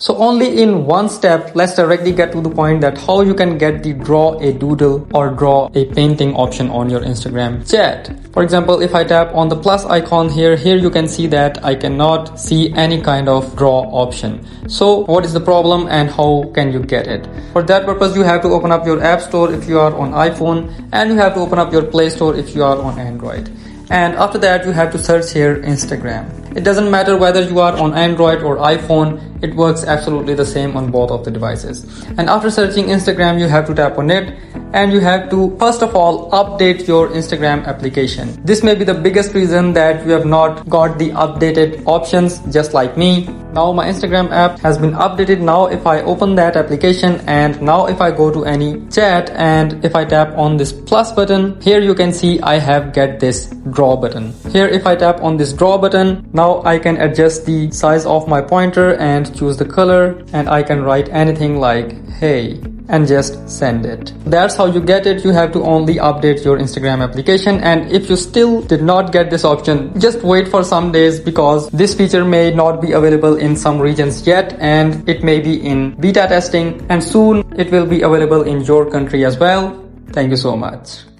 So only in one step, let's directly get to the point that how you can get the draw a doodle or draw a painting option on your Instagram chat. For example, if I tap on the plus icon here you can see that I cannot see any kind of draw option. So what is the problem and how can you get it? For that purpose, you have to open up your app store if you are on iPhone, and you have to open up your Play Store if you are on Android. And after that, you have to search here Instagram. It doesn't matter whether you are on Android or iPhone, it works absolutely the same on both of the devices. And after searching Instagram, you have to tap on it, and you have to first of all update your Instagram application. This may be the biggest reason that you have not got the updated options, just like me. Now my Instagram app has been updated. Now if I open that application, and now if I go to any chat and if I tap on this plus button, here you can see I have get this draw button. Here if I tap on this draw button, now I can adjust the size of my pointer and choose the color, and I can write anything like hey and just send it. That's how you get it. You have to only update your Instagram application, and if you still did not get this option, just wait for some days, because this feature may not be available in some regions yet, and it may be in beta testing, and soon it will be available in your country as well. Thank you so much.